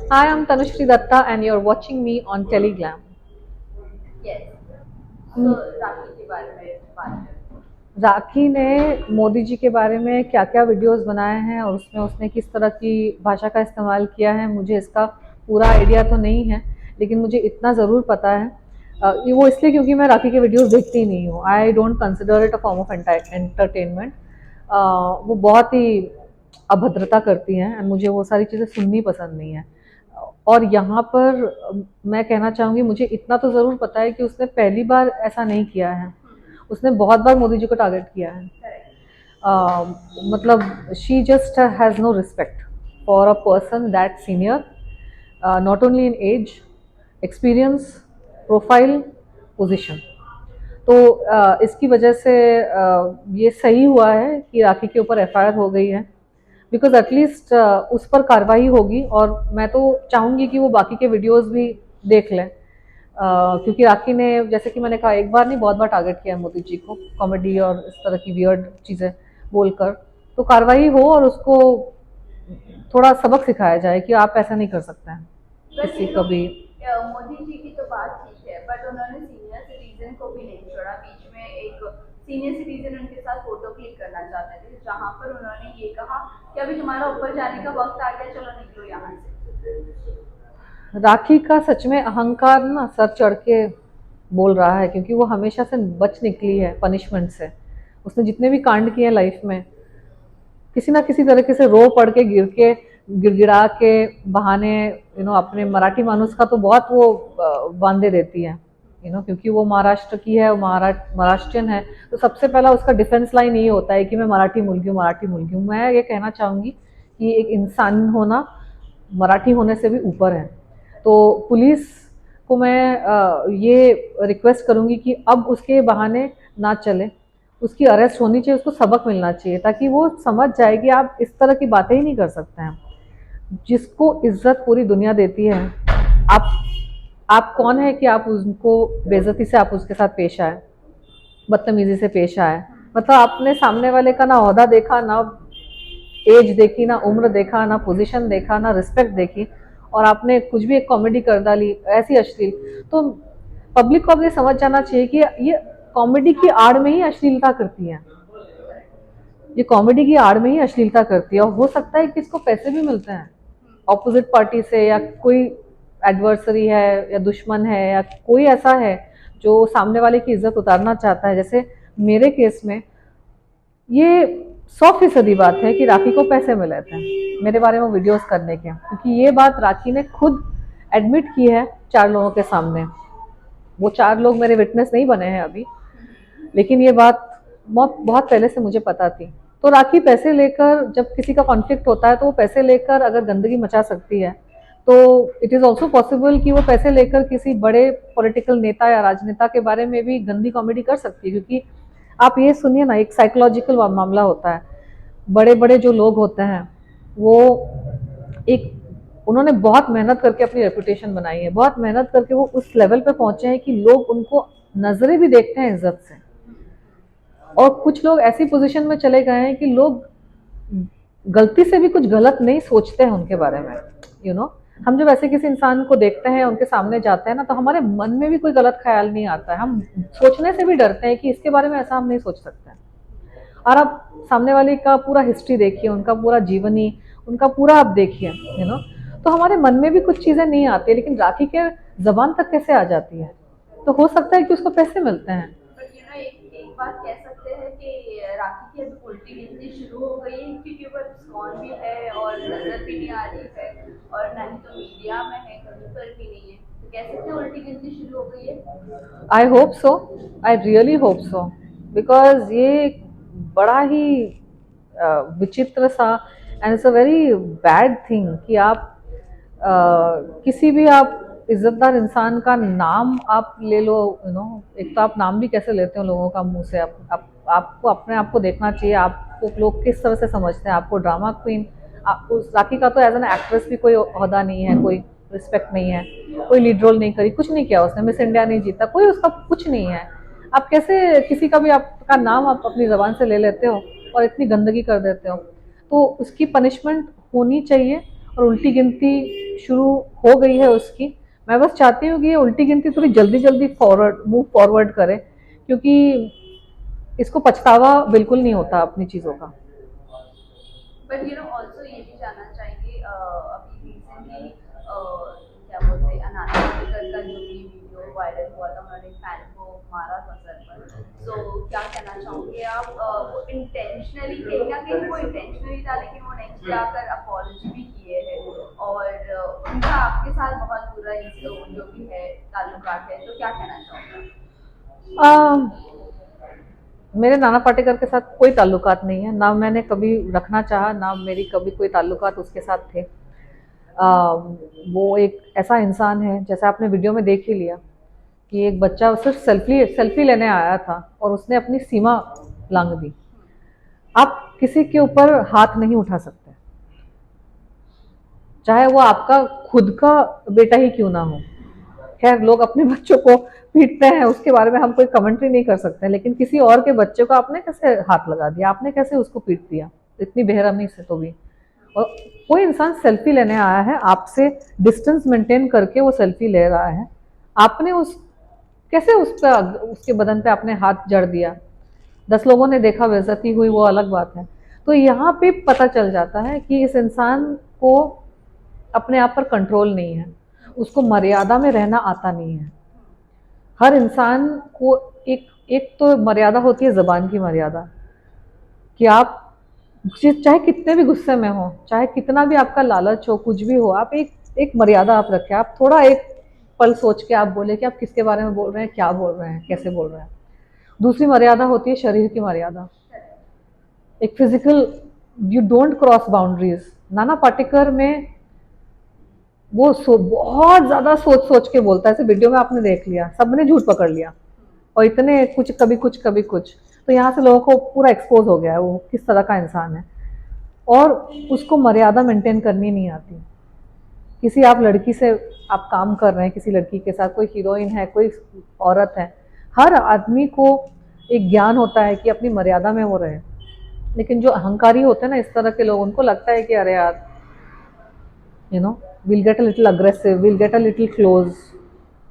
Hi, I'm Tanushree Datta, and you're watching me on Teleglam. Yes. So hmm, Rakhi के बारे में बात करते हैं। राखी ने मोदी जी के बारे में क्या क्या वीडियोस बनाए हैं और उसमें उसने किस तरह की भाषा का इस्तेमाल किया है, मुझे इसका पूरा आइडिया तो नहीं है, लेकिन मुझे इतना ज़रूर पता है। ये वो इसलिए क्योंकि मैं राखी के वीडियोस देखती ही नहीं हूँ। I don't consider it a form of entertainment. वो बहुत ही अभद्रता करती हैं एंड मुझे वो सारी चीज़ें सुननी पसंद नहीं है। और यहाँ पर मैं कहना चाहूँगी, मुझे इतना तो ज़रूर पता है कि उसने पहली बार ऐसा नहीं किया है। उसने बहुत बार मोदी जी को टारगेट किया है। करेक्ट। मतलब she just has no respect for a person that senior, not only in age, experience, profile, position. तो इसकी वजह से ये सही हुआ है कि राखी के ऊपर एफआईआर हो गई है, बिकॉज एटलीस्ट उस पर कार्रवाई होगी। और मैं तो चाहूँगी कि वो बाकी के वीडियोस भी देख लें, क्योंकि राखी ने, जैसे कि मैंने कहा, एक बार नहीं बहुत बार टारगेट किया है मोदी जी को, कॉमेडी और इस तरह की वियर्ड चीज़ें बोलकर। तो कार्रवाई हो और उसको थोड़ा सबक सिखाया जाए कि आप ऐसा नहीं कर सकते हैं बट किसी यू नो, का भी। मोदी जी की तो बात ठीक है, बट उन्होंने सीनियर सिटीजन को भी नहीं छोड़ा। बीच में एक सीनियर सिटीजन उनके साथ फोटो क्लिक करना चाहते थे, जहां पर उन्होंने ये कहा कि अभी तुम्हारा ऊपर जाने का वक्त आ गया, चलो निकलो यहाँ से। राखी का सच में अहंकार ना सर चढ़ के बोल रहा है, क्योंकि वो हमेशा से बच निकली है पनिशमेंट से। उसने जितने भी कांड किए लाइफ में, किसी ना किसी तरीके से रो पड़ के गिड़गिड़ा के बहाने, अपने मराठी मानुस का तो बहुत वो वांदे देती है। क्योंकि वो महाराष्ट्र की है, वो महाराष्ट्रियन है। तो सबसे पहला उसका डिफेंस लाइन ये होता है कि मैं मराठी मुलगी हूँ, मराठी मुलगी हूँ। मैं ये कहना चाहूँगी कि एक इंसान होना मराठी होने से भी ऊपर है। तो पुलिस को मैं ये रिक्वेस्ट करूँगी कि अब उसके बहाने ना चले, उसकी अरेस्ट होनी चाहिए, उसको सबक मिलना चाहिए, ताकि वो समझ जाए कि आप इस तरह की बातें ही नहीं कर सकते हैं। जिसको इज्जत पूरी दुनिया देती है, आप आप कौन है कि आप उनको बेइज्जती से आप उसके साथ पेश आए, बदतमीजी से पेश आए। मतलब आपने सामने वाले का ना ओहदा देखा, ना एज देखी, ना उम्र देखा, ना पोजीशन देखा, ना रिस्पेक्ट देखी, और आपने कुछ भी एक कॉमेडी कर डाली ऐसी अश्लील। तो पब्लिक को अब ये समझ जाना चाहिए कि ये कॉमेडी की आड़ में ही अश्लीलता करती है। ये कॉमेडी की आड़ में ही अश्लीलता करती है, और हो सकता है कि इसको पैसे भी मिलते हैं ऑपोजिट पार्टी से, या कोई एडवर्सरी है या दुश्मन है या कोई ऐसा है जो सामने वाले की इज्जत उतारना चाहता है। जैसे मेरे केस में ये 100% बात है कि राखी को पैसे मिले थे मेरे बारे में वीडियोस करने के, क्योंकि ये बात राखी ने खुद एडमिट की है 4 लोगों के सामने। वो 4 लोग मेरे विटनेस नहीं बने हैं अभी, लेकिन ये बात बहुत बहुत पहले से मुझे पता थी। तो राखी पैसे लेकर, जब किसी का कॉन्फ्लिक्ट होता है तो वो पैसे लेकर अगर गंदगी मचा सकती है, तो इट इज़ ऑल्सो पॉसिबल कि वो पैसे लेकर किसी बड़े पॉलिटिकल नेता या राजनेता के बारे में भी गंदी कॉमेडी कर सकती है। क्योंकि आप ये सुनिए ना, एक साइकोलॉजिकल मामला होता है। बड़े बड़े जो लोग होते हैं, वो एक उन्होंने बहुत मेहनत करके अपनी रेपुटेशन बनाई है, बहुत मेहनत करके वो उस लेवल पे पहुंचे हैं कि लोग उनको नजरें भी देखते हैं इज्जत से। और कुछ लोग ऐसी पोजीशन में चले गए हैं कि लोग गलती से भी कुछ गलत नहीं सोचते हैं उनके बारे में। यू you नो हम जब ऐसे किसी इंसान को देखते हैं, उनके सामने जाते हैं ना, तो हमारे मन में भी कोई गलत ख्याल नहीं आता है। हम सोचने से भी डरते हैं कि इसके बारे में ऐसा हम नहीं सोच सकते हैं। और आप सामने वाले का पूरा हिस्ट्री देखिए, उनका पूरा जीवनी, उनका पूरा आप देखिए, तो हमारे मन में भी कुछ चीज़ें नहीं आती, लेकिन राखी के जबान तक कैसे आ जाती है। तो हो सकता है कि उसको पैसे मिलते हैं। बट यू नो, एक एक बात कह सकते हैं कि राखी की अब उल्टी गिनती शुरू हो गई है, क्योंकि वो डिस्काउंट भी है और नजर भी नहीं आ रही है, और ना ही तो मीडिया में है, कहीं पर भी नहीं है। तो कह सकते हैं उल्टी गिनती शुरू हो गई है। I hope so, I really hope so, because ये एक बड़ा ही विचित्र सा and it's a very bad thing कि आप किसी भी आप इज्जतदार इंसान का नाम आप ले लो। एक तो आप नाम भी कैसे लेते हो लोगों का मुंह से। आपको अपने आप को देखना चाहिए, आपको लोग किस तरह से समझते हैं आपको। ड्रामा क्वीन, आप उस राखी का तो एज एन एक्ट्रेस भी कोई ओहदा नहीं है, कोई रिस्पेक्ट नहीं है, कोई लीड रोल नहीं करी, कुछ नहीं किया उसने, मिस इंडिया नहीं जीता, कोई उसका कुछ नहीं है। आप कैसे किसी का भी आपका नाम आप अपनी जबान से ले लेते हो और इतनी गंदगी कर देते हो। तो उसकी पनिशमेंट होनी चाहिए। और उल्टी गिनती शुरू हो गई है उसकी। मैं बस चाहती हूँ कि ये उल्टी गिनती थोड़ी जल्दी जल्दी मूव फॉरवर्ड करे, क्योंकि इसको पछतावा बिल्कुल नहीं होता अपनी चीज़ों का। बट ऑल्सो ये भी जानना चाहेंगे, अभी रिसेंटली क्या बोलते हैं, अनाया पाटेकर का जो भी वीडियो वायरल हुआ था, उन्होंने फैन को मारा था सर पर। सो क्या कहना चाहोगे आप, वो इंटेंशनली, कहीं ना कहीं वो इंटेंशनली था, लेकिन वो नेक्स्ट जाकर अपॉलजी भी किए हैं, और उनका आपके साथ बहुत बुरा जो भी है ताल्लुकात है, तो क्या कहना चाहोगे? मेरे नाना पाटेकर के साथ कोई ताल्लुकात नहीं है, ना मैंने कभी रखना चाहा, ना मेरी कभी कोई ताल्लुकात उसके साथ थे। वो एक ऐसा इंसान है, जैसे आपने वीडियो में देख ही लिया, कि एक बच्चा सिर्फ सेल्फी लेने आया था और उसने अपनी सीमा लांघ दी। आप किसी के ऊपर हाथ नहीं उठा सकते, चाहे वो आपका खुद का बेटा ही क्यों ना हो। खैर, लोग अपने बच्चों को पीटते हैं, उसके बारे में हम कोई कमेंट्री नहीं कर सकते, लेकिन किसी और के बच्चे को आपने कैसे हाथ लगा दिया, आपने कैसे उसको पीट दिया इतनी बेरहमी से। तो भी, और कोई इंसान सेल्फी लेने आया है, आपसे डिस्टेंस मेंटेन करके वो सेल्फी ले रहा है, आपने उस कैसे उसके बदन पे आपने हाथ जड़ दिया। 10 लोगों ने देखा, बेइज्जती हुई, वो अलग बात है। तो यहाँ पे पता चल जाता है कि इस इंसान को अपने आप पर कंट्रोल नहीं है, उसको मर्यादा में रहना आता नहीं है। हर इंसान को एक एक तो मर्यादा होती है, ज़बान की मर्यादा, कि आप चाहे कितने भी गुस्से में हो, चाहे कितना भी आपका लालच हो, कुछ भी हो, आप एक एक मर्यादा आप रखें। आप थोड़ा एक पल सोच के आप बोले कि आप किसके बारे में बोल रहे हैं, क्या बोल रहे हैं, कैसे बोल रहे हैं। दूसरी मर्यादा होती है शरीर की मर्यादा, एक physical, you don't cross boundaries. Nana Patekar में वो बहुत ज्यादा सोच सोच के बोलता है, ऐसे वीडियो में आपने देख लिया, सबने झूठ पकड़ लिया, और इतने कुछ, कभी कुछ कभी कुछ, तो यहाँ से लोगों को पूरा एक्सपोज हो गया है वो किस तरह का इंसान है। और उसको मर्यादा मेंटेन करनी नहीं आती। किसी आप लड़की से आप काम कर रहे हैं, किसी लड़की के साथ, कोई हीरोइन है, कोई औरत है, हर आदमी को एक ज्ञान होता है कि अपनी मर्यादा में वो रहे। लेकिन जो अहंकारी होते हैं ना, इस तरह के लोग, उनको लगता है कि अरे यार, you know, will get a little aggressive, will get a little close,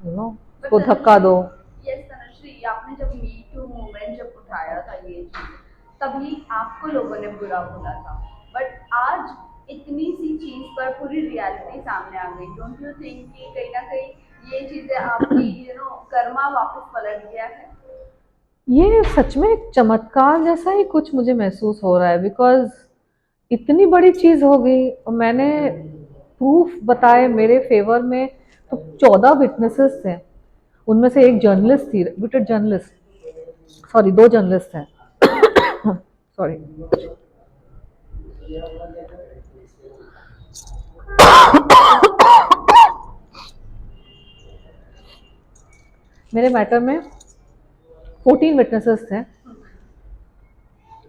you know, उसको धक्का दो। यस तनुश्री, आपने जब मी टू मूवमेंट जब उठाया था ये चीज, तभी आपको लोगों ने बुरा बोला था, बट आज इतनी सी चीज पर पूरी रियलिटी सामने आ गई। डोंट यू थिंक कि कहीं ना कहीं ये चीजें आपकी कर्मा वापस पलट गया है? ये सच में एक चमत्कार जैसा ही कुछ मुझे महसूस हो रहा है, बिकॉज इतनी बड़ी चीज हो गई, और मैंने प्रूफ बताए मेरे फेवर में। तो 14 विटनेसेस थे, उनमें से एक जर्नलिस्ट थी, रिप्यूटेड जर्नलिस्ट, सॉरी 2 जर्नलिस्ट हैं, सॉरी। मेरे मैटर में 14 विटनेसेस थे,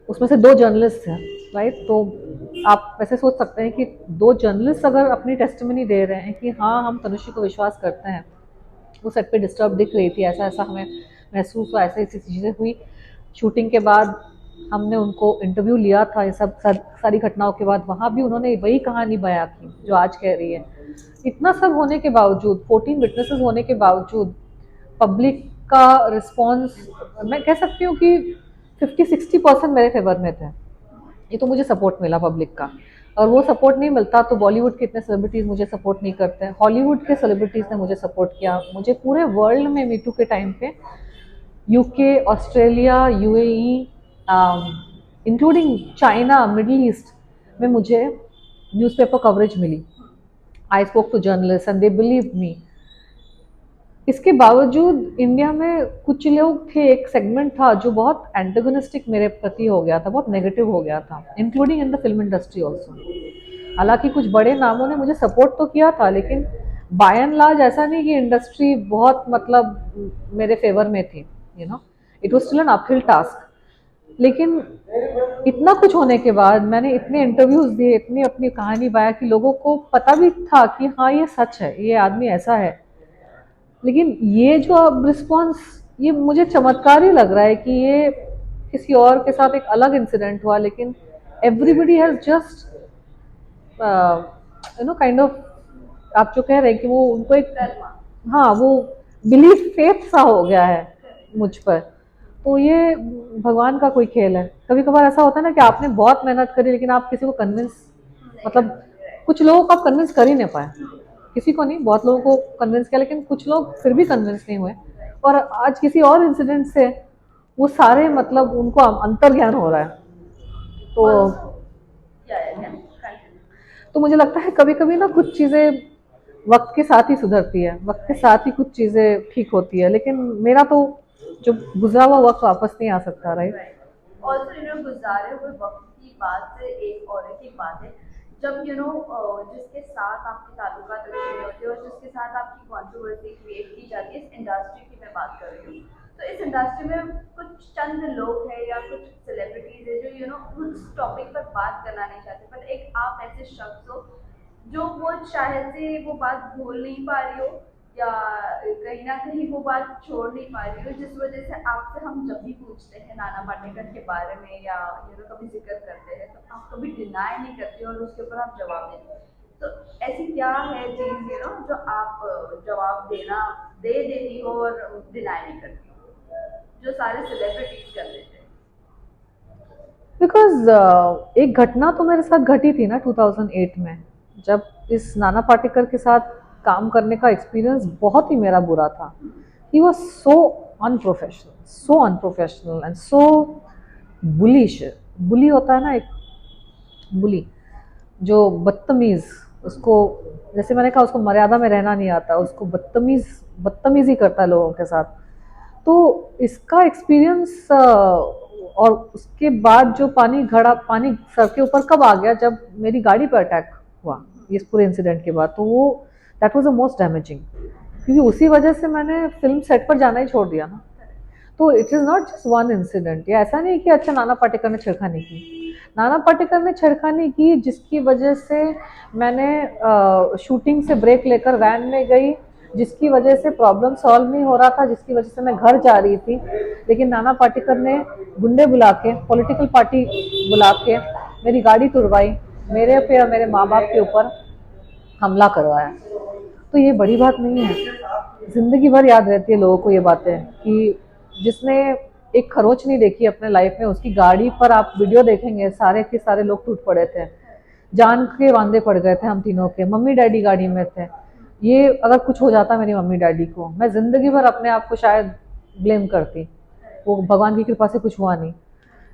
उसमें से 2 जर्नलिस्ट हैं, राइट। तो आप वैसे सोच सकते हैं कि 2 जर्नलिस्ट अगर अपनी टेस्टिमनी दे रहे हैं कि हाँ, हम तनुश्री को विश्वास करते हैं, वो सेट पे डिस्टर्ब दिख रही थी, ऐसा ऐसा हमें महसूस हुआ, ऐसे ऐसी चीज़ें हुई शूटिंग के बाद, हमने उनको इंटरव्यू लिया था, ये सब सारी घटनाओं के बाद, वहाँ भी उन्होंने वही कहानी बयां की जो आज कह रही है। इतना सब होने के बावजूद, 14 विटनेसेस होने के बावजूद, पब्लिक का रिस्पॉन्स, मैं कह सकती हूँ कि 50-60% मेरे फेवर में थे। ये तो मुझे सपोर्ट मिला पब्लिक का, और वो सपोर्ट नहीं मिलता तो बॉलीवुड के इतने सेलिब्रिटीज़ मुझे सपोर्ट नहीं करते हैं, हॉलीवुड के सेलिब्रिटीज़ ने मुझे सपोर्ट किया। मुझे पूरे वर्ल्ड में मीटू के टाइम पे UK, Australia, UAE, including China, Middle East में मुझे न्यूज़पेपर कवरेज मिली। I spoke to journalist and they believe me. इसके बावजूद इंडिया में कुछ लोग थे, एक सेगमेंट था जो बहुत एंटेगोनिस्टिक मेरे प्रति हो गया था, बहुत नेगेटिव हो गया था, including in the film industry also. हालांकि कुछ बड़े नामों ने मुझे सपोर्ट तो किया था, लेकिन बाय एंड लार्ज ऐसा नहीं कि इंडस्ट्री बहुत मतलब मेरे फेवर में थी, you know, it was still an uphill task. लेकिन इतना कुछ होने के बाद, मैंने इतने इंटरव्यूज दिए, इतनी अपनी कहानी बयां कि लोगों को पता भी था कि हाँ, ये सच है, ये आदमी ऐसा है। लेकिन ये जो अब रिस्पॉन्स, ये मुझे चमत्कार ही लग रहा है कि ये किसी और के साथ एक अलग इंसिडेंट हुआ, लेकिन everybody has just kind of आप जो कह रहे हैं कि वो उनको एक, कर्मा। हाँ वो बिलीफ फेथ सा हो गया है मुझ पर। तो ये भगवान का कोई खेल है। कभी कभार ऐसा होता है ना कि आपने बहुत मेहनत करी लेकिन आप किसी को कन्विंस, नहीं कर मतलब पाते, राइट। कुछ लोगों को आप कन्विंस कर ही नहीं पाए, किसी को नहीं, बहुत लोगों को कन्विंस किया लेकिन कुछ लोग फिर भी कन्विंस नहीं हुए। और आज किसी और इंसिडेंट से वो सारे मतलब उनको अंतर्ज्ञान हो रहा है। तो ऑल्सो या कंटिन्यू। तो मुझे लगता है कभी कभी ना कुछ चीज़ें वक्त के साथ ही सुधरती है, वक्त के साथ ही कुछ चीज़ें ठीक होती है, लेकिन मेरा तो जो गुजरा हुआ वक्त वापस नहीं आ सकता, राइट। राइट। ऑल्सो गुजारे हुए वक्त की बात से एक और एक बात है, जब जिसके साथ आपके ताल्लुकात अच्छे नहीं होते और जिसके साथ आपकी कंट्रोवर्सी क्रिएट की जाती है, इस इंडस्ट्री की मैं बात कर रही हूँ। तो इस इंडस्ट्री में कुछ चंद लोग हैं या कुछ सेलिब्रिटीज है जो उस टॉपिक पर बात करना नहीं चाहते, पर एक आप ऐसे शख्स हो जो वो शायद से वो बात भूल नहीं पा रही हो या कहीं ना कहीं वो बात छोड़ नहीं पा रही हो, जिस वजह से आपसे हम जब भी पूछते हैं नाना पाटेकर के बारे में या कभी जिक्र करते हैं तो आप कभी डिनाई नहीं करते और उसके ऊपर आप जवाब देते हैं। तो ऐसी क्या है चीज़ जो आप जवाब दे देती हो और डिनाई नहीं करती हो, जो सारे सेलिब्रिटीज कर देते हैं। बिकॉज एक घटना तो मेरे साथ घटी थी ना 2008 में, जब इस नाना पाटेकर के साथ काम करने का एक्सपीरियंस बहुत ही मेरा बुरा था। He was so unprofessional and so bullish. Bully होता है ना एक, बुली जो बदतमीज, उसको जैसे मैंने कहा उसको मर्यादा में रहना नहीं आता, उसको बदतमीजी करता है लोगों के साथ। तो इसका एक्सपीरियंस और उसके बाद जो पानी सर के ऊपर कब आ गया, जब मेरी गाड़ी पर अटैक हुआ इस पूरे इंसिडेंट के बाद, तो वो that was the most damaging, क्योंकि उसी वजह से मैंने फिल्म सेट पर जाना ही छोड़ दिया ना। तो it is not just one incident, ये ऐसा नहीं कि अच्छा नाना पाटेकर ने छेड़खानी की। नाना पाटेकर ने छेड़खानी की जिसकी वजह से मैंने शूटिंग से ब्रेक लेकर वैन में गई, जिसकी वजह से प्रॉब्लम सॉल्व नहीं हो रहा था, जिसकी वजह से मैं घर जा रही थी, लेकिन नाना पाटेकर ने गुंडे बुला के, पॉलिटिकल पार्टी बुला के मेरी गाड़ी तुड़वाई, मेरे पे और मेरे माँ बाप के ऊपर हमला करवाया। तो ये बड़ी बात नहीं है, जिंदगी भर याद रहती है लोगों को ये बातें कि जिसने एक खरोच नहीं देखी अपने लाइफ में, उसकी गाड़ी पर आप वीडियो देखेंगे सारे के सारे लोग टूट पड़े थे, जान के वांदे पड़ गए थे हम तीनों के, मम्मी डैडी गाड़ी में थे। ये अगर कुछ हो जाता मेरी मम्मी डैडी को, मैं जिंदगी भर अपने आप को शायद ब्लेम करती, वो भगवान की कृपा से कुछ हुआ नहीं,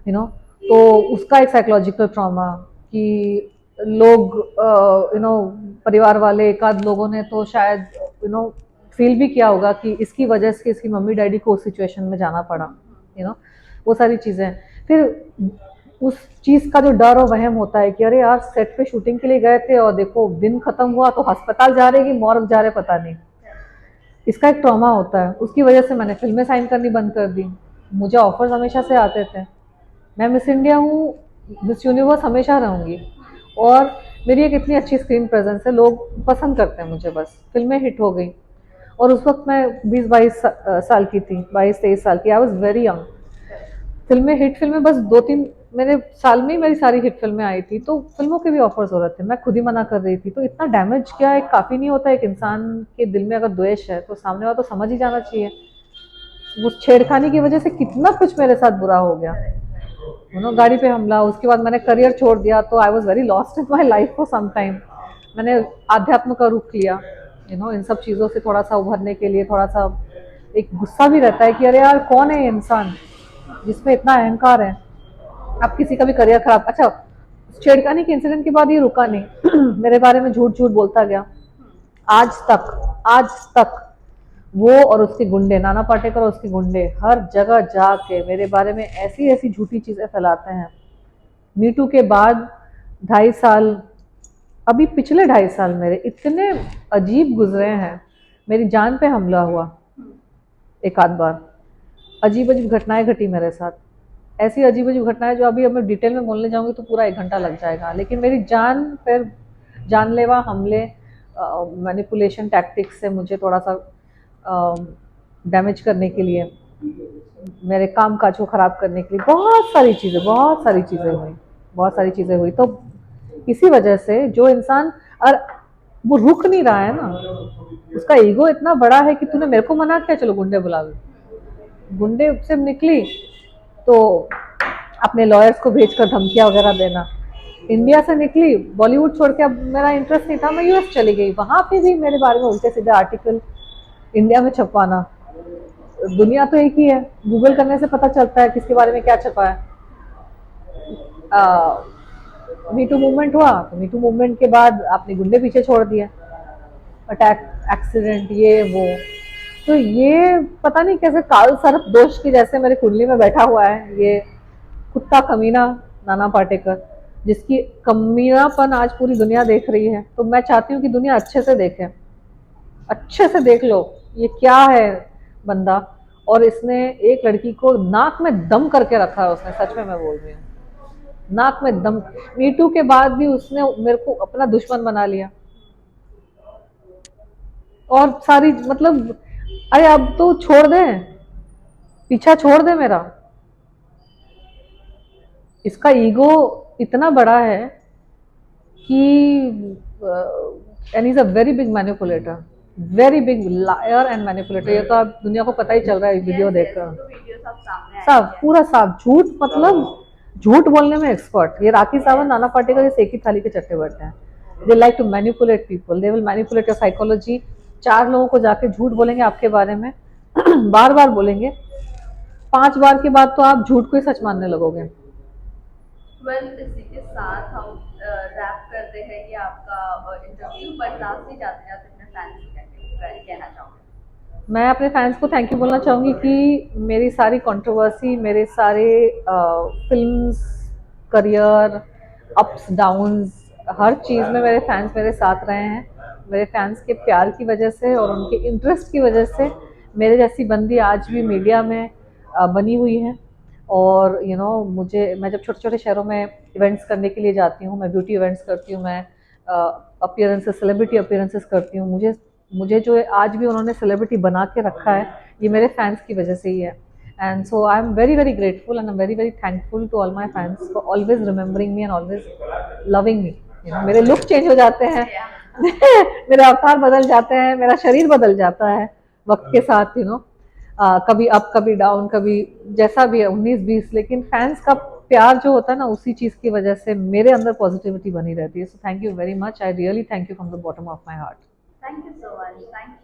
यू नो। तो उसका एक साइकोलॉजिकल ट्रॉमा कि लोग परिवार वाले एक आध लोगों ने तो शायद फील भी किया होगा कि इसकी वजह से इसकी मम्मी डैडी को उस सिचुएशन में जाना पड़ा, वो सारी चीज़ें। फिर उस चीज़ का जो डर और वहम होता है कि अरे यार सेट पे शूटिंग के लिए गए थे और देखो दिन खत्म हुआ तो अस्पताल जा रहे कि मॉर्ग जा रहे पता नहीं, इसका एक ट्रॉमा होता है। उसकी वजह से मैंने फिल्में साइन करनी बंद कर दी। मुझे ऑफर्स हमेशा से आते थे, मैं मिस इंडिया हूँ, मिस यूनिवर्स हमेशा रहूँगी, और मेरी एक इतनी अच्छी स्क्रीन प्रेजेंस है, लोग पसंद करते हैं मुझे, बस फिल्में हिट हो गई। और उस वक्त मैं 20-22 साल की थी, 22-23 साल की, आई वॉज वेरी यंग। फिल्में बस 2-3 मेरे साल में ही मेरी सारी हिट फिल्में आई थी, तो फिल्मों के भी ऑफर्स हो रहे थे, मैं खुद ही मना कर रही थी। तो इतना डैमेज क्या है, काफ़ी नहीं होता। एक इंसान के दिल में अगर द्वेष है तो सामने वाला तो समझ ही जाना चाहिए। उस छेड़खानी की वजह से कितना कुछ मेरे साथ बुरा हो गया, गाड़ी पे हमला, उसके बाद मैंने करियर छोड़ दिया, तो I was very lost in my life for some time. मैंने आध्यात्म का रुख लिया, इन सब चीज़ों से थोड़ा सा उभरने के लिए। थोड़ा सा एक गुस्सा भी रहता है कि अरे यार कौन है ये इंसान जिसमें इतना अहंकार है। अब किसी का भी करियर खराब, अच्छा छेड़खानी के इंसिडेंट के बाद ये रुका नहीं मेरे बारे में झूठ झूठ बोलता गया। आज तक वो और उसके गुंडे, नाना पाटेकर और उसके गुंडे, हर जगह जाके मेरे बारे में ऐसी ऐसी झूठी चीज़ें फैलाते हैं। मीटू के बाद 2.5 साल, अभी पिछले 2.5 साल मेरे इतने अजीब गुजरे हैं। मेरी जान पे हमला हुआ एक आध बार, अजीब अजीब घटनाएं घटी मेरे साथ, ऐसी अजीब अजीब घटनाएं जो अभी मैं डिटेल में बोलने जाऊंगी तो पूरा 1 घंटा लग जाएगा। लेकिन मेरी जान पर जानलेवा हमले, मैनिपुलेशन टैक्टिक्स से मुझे थोड़ा सा डैमेज करने के लिए, मेरे काम काज को ख़राब करने के लिए बहुत सारी चीज़ें हुई। तो इसी वजह से जो इंसान, और वो रुक नहीं रहा है ना, उसका ईगो इतना बड़ा है कि तूने मेरे को मना किया, चलो गुंडे बुला लो। गुंडे से निकली तो अपने लॉयर्स को भेजकर धमकियां वगैरह देना। इंडिया से निकली, बॉलीवुड छोड़ के अब मेरा इंटरेस्ट नहीं था, मैं यूएस चली गई, वहां पे भी मेरे बारे में उल्टे सीधे आर्टिकल इंडिया में छपवाना। दुनिया तो एक ही है, गूगल करने से पता चलता है किसके बारे में क्या छपा है। मी टू मूवमेंट हुआ तो मी टू मूवमेंट के बाद आपने गुंडे पीछे छोड़ दिया, अटैक, एक्सीडेंट, ये वो। तो ये पता नहीं कैसे काल सर्प दोष की जैसे मेरे कुंडली में बैठा हुआ है ये कुत्ता कमीना नाना पाटेकर, जिसकी कमीनापन आज पूरी दुनिया देख रही है। तो मैं चाहती हूँ कि दुनिया अच्छे से देखे, अच्छे से देख लो ये क्या है बंदा। और इसने एक लड़की को नाक में दम करके रखा है उसने, सच में मैं बोल रही हूँ, नाक में दम। मीटू के बाद भी उसने मेरे को अपना दुश्मन बना लिया। और सारी मतलब, अरे अब तो छोड़ दे, पीछा छोड़ दे मेरा। इसका ईगो इतना बड़ा है कि and is a very big manipulator, very big lawyer and manipulator. ये तो आप दुनिया को पता ही चल रहा है वीडियो यस यस, देखकर। तो वीडियो सब सामने आए सब हैं। पूरा साफ झूठ, मतलब झूठ बोलने में एक्सपर्ट। ये राखी सावंत, नाना पाटेकर इस एक ही थाली के चट्टे बैठे हैं। They like to manipulate people, they will manipulate your psychology. चार लोगों को जाके झूठ बोलेंगे आपके बारे में बार बार बोलेंगे, 5 बार के बाद तो आप झूठ को ही सच मानने लगोगे। वेल, इसी के साथ हम रैप करते हैं ये आपका इंटरव्यू, बट लास्ट में जाते जाते अपने फैंस को कहना चाहूँगी। मैं अपने फैंस को थैंक यू बोलना चाहूँगी कि मेरी सारी कंट्रोवर्सी, मेरे सारे फिल्म्स, करियर, अप्स डाउन्स, हर चीज़ में मेरे फैंस मेरे साथ रहे हैं। मेरे फैंस के प्यार की वजह से और उनके इंटरेस्ट की वजह से मेरे जैसी बंदी आज भी मीडिया में बनी हुई है। और मुझे, मैं जब छोटे छोटे शहरों में इवेंट्स करने के लिए जाती हूँ, मैं ब्यूटी इवेंट्स करती हूँ, मैं अपीयरेंसेस, सेलिब्रिटी अपीयरेंसेस करती हूँ, मुझे मुझे जो आज भी उन्होंने सेलिब्रिटी बना के रखा है, ये मेरे फैंस की वजह से ही है। And so I am very very grateful and I am very very thankful to all my fans for always remembering me and always loving me. मेरे लुक चेंज हो जाते हैं मेरे अवतार बदल जाते हैं, मेरा शरीर बदल जाता है वक्त के साथ, कभी अप कभी डाउन, कभी जैसा भी है 19-20, लेकिन फैंस का प्यार जो होता है ना, उसी चीज़ की वजह से मेरे अंदर पॉजिटिविटी बनी रहती है। So thank you very much, I really thank you from the bottom of my heart. Thank you so much, thank